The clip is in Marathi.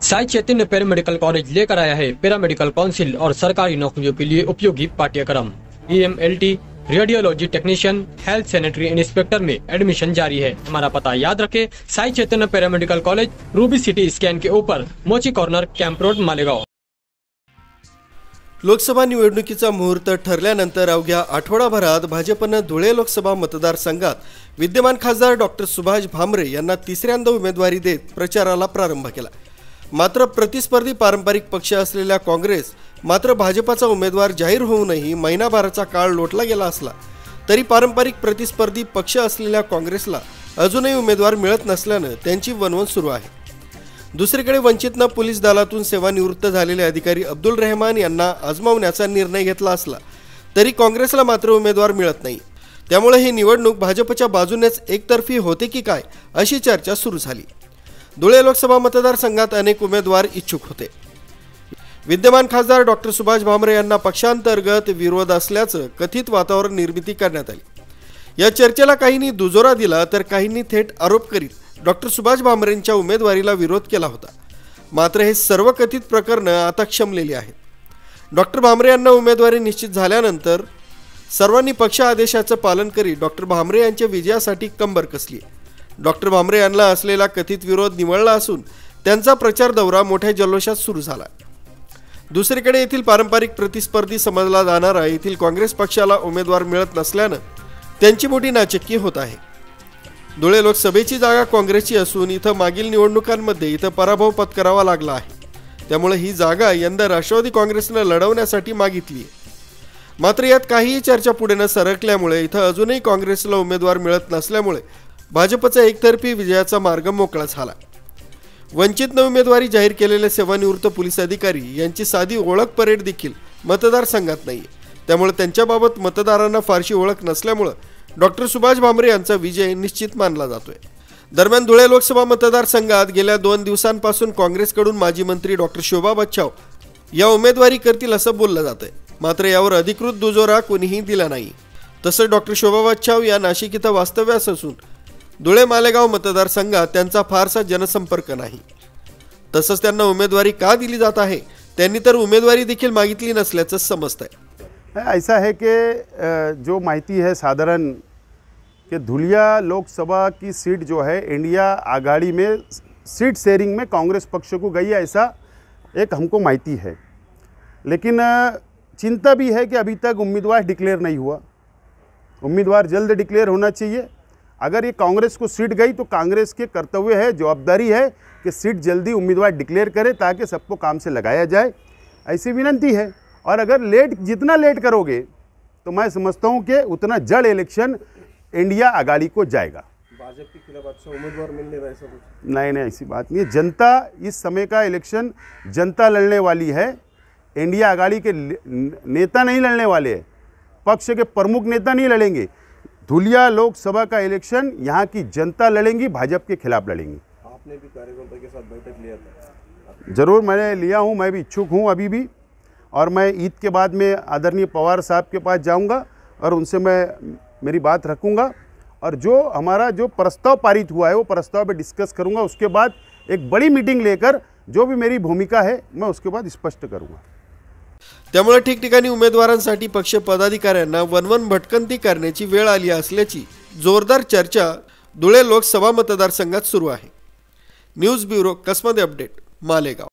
साई चैतन्य पैरामेडिकल कॉलेज लेकर आया है पैरामेडिकल काउंसिल और सरकारी नौकरियों के लिए उपयोगी पाठ्यक्रम। EMLT, radiology technician, health sanitary inspector में एडमिशन जारी है। हमारा पता याद रखें, Sai Chaitanya paramedical college, Ruby City scan के ऊपर, Mochi corner, camp road, Malegaon. Lok Sabha निवडणुकीचा मुहूर्त ठरल्यानंतर अवघ्या आठवडाभरात भाजपनं धुळे लोकसभा मतदारसंघात विद्यमान खासदार डॉक्टर सुभाष भामरे यांना तिसऱ्यांदा उमेदवारी देत प्रचाराला प्रारंभ केला। मात्र प्रतिस्पर्धी पारंपरिक पक्ष असलेल्या काँग्रेस मात्र भाजपचा उमेदवार जाहीर होऊनही महिनाभराचा काळ लोटला गेला असला तरी पारंपरिक प्रतिस्पर्धी पक्ष असलेल्या काँग्रेसला अजूनही उमेदवार मिळत नसल्यानं त्यांची वणवण सुरू आहे। दुसरीकडे वंचितनं पोलीस दलातून सेवानिवृत्त झालेले अधिकारी अब्दुल रहमान यांना आजमावण्याचा निर्णय घेतला असला तरी काँग्रेसला मात्र उमेदवार मिळत नाही। त्यामुळे ही निवडणूक भाजपच्या बाजूनेच एकतर्फी होते की काय अशी चर्चा सुरू झाली। धुळे लोकसभा मतदारसंघात अनेक उमेदवार इच्छुक होते। विद्यमान खासदार डॉक्टर सुभाष भामरे यांना पक्षांतर्गत विरोध असल्याचं कथित वातावरण निर्मिती करण्यात आली। या चर्चेला काहींनी दुजोरा दिला तर काहींनी थेट आरोप करीत डॉक्टर सुभाष भामरेंच्या उमेदवारीला विरोध केला होता। मात्र हे सर्व कथित प्रकरण आता क्षमलेली आहेत। डॉक्टर भामरे यांना उमेदवारी निश्चित झाल्यानंतर सर्वांनी पक्ष आदेशाचं पालन करीत डॉक्टर भामरे यांच्या विजयासाठी कंबर कसली। डॉक्टर भामरे यांना असलेला कथित विरोध निवळला असून त्यांचा प्रचार दौरा मोठ्या जल्लोषात सुरू झाला। दुसरीकडे येथील पारंपरिक प्रतिस्पर्धी समजला जाणारा येथील काँग्रेस पक्षाला उमेदवार मिळत नसल्यानं त्यांची मोठी नाचक्की होत आहे। धुळे लोकसभेची जागा काँग्रेसची असून इथं मागील निवडणुकांमध्ये इथं पराभव पत्करावा लागला आहे। त्यामुळे ही जागा यंदा राष्ट्रवादी काँग्रेसने लढवण्यासाठी मागितली आहे। मात्र यात काहीही चर्चा पुढे न सरकल्यामुळे इथं अजूनही काँग्रेसला उमेदवार मिळत नसल्यामुळे भाजपचा एकतर्फी विजयाचा मार्ग मोकळा झाला। वंचितनं उमेदवारी जाहीर केलेले सेवानिवृत्त पोलीस अधिकारी यांची साधी ओळख परेड देखील मतदारसंघात नाही। त्यामुळे त्यांच्याबाबत मतदारांना फारशी ओळख नसल्यामुळे डॉक्टर सुभाष भामरे यांचा विजय निश्चित मानला जातोय। दरम्यान धुळे लोकसभा मतदारसंघात गेल्या 2 दिवसांपासून काँग्रेसकडून माजी मंत्री डॉक्टर शोभा बच्छाव या उमेदवारी करतील असं बोललं जातंय। मात्र यावर अधिकृत दुजोरा कोणीही दिला नाही। तसंच डॉक्टर शोभा बच्छाव या नाशिक इथं वास्तव्यास असून धुळे मालेगाव मतदारसंघात त्यांचा फारसा जनसंपर्क नाही। तसंच त्यांना उमेदवारी का दिली जात आहे त्यांनी तर उमेदवारी देखील मागितली नसल्याचं समजतंय। ऐसा है कि जो माहिती है साधारण कि धुलिया लोकसभा की सीट जो है इंडिया आघाड़ी में सीट शेयरिंग में कांग्रेस पक्ष को गई है, ऐसा एक हमको माहिती है। लेकिन चिंता भी है कि अभी तक उम्मीदवार डिक्लेयर नहीं हुआ। उम्मीदवार जल्द डिक्लेयर होना चाहिए। अगर ये कांग्रेस को सीट गई तो कांग्रेस के कर्तव्य है, जवाबदारी है कि सीट जल्दी उम्मीदवार डिक्लेयर करे ताकि सबको काम से लगाया जाए, ऐसी विनंती है। और अगर जितना लेट करोगे तो मैं समझता हूँ कि उतना जड़ इलेक्शन इंडिया आघाड़ी को जाएगा। भाजपा के खिलाफ अच्छा उम्मीदवार मिलने रहा ऐसा कुछ नहीं, ऐसी बात नहीं है। जनता इस समय का इलेक्शन जनता लड़ने वाली है। इंडिया आघाड़ी के नेता नहीं लड़ने वाले हैं, पक्ष के प्रमुख नेता नहीं लड़ेंगे। धुलिया लोकसभा का इलेक्शन यहाँ की जनता लड़ेंगी, भाजपा के खिलाफ लड़ेंगी। आपने भी कार्यकर्ता के साथ बैठक लिया था? जरूर मैंने लिया हूँ, मैं भी इच्छुक हूँ अभी भी। और मैं ईद के बाद में आदरणीय पवार साहब के पास जाऊँगा और उनसे मैं मेरी बात रखूँगा और जो हमारा जो प्रस्ताव पारित हुआ है वो प्रस्ताव पे डिस्कस करूँगा। उसके बाद एक बड़ी मीटिंग लेकर जो भी मेरी भूमिका है मैं उसके बाद स्पष्ट करूँगा। त्यामुळे ठिकठिकाणी उमेदवारांसाठी पक्ष पदाधिकाऱ्यांना वनवन भटकंती करण्याची वेळ आली असल्याची जोरदार चर्चा धुळे लोकसभा मतदारसंघात सुरू आहे। न्यूज ब्युरो, कसमध्ये अपडेट, मालेगाव।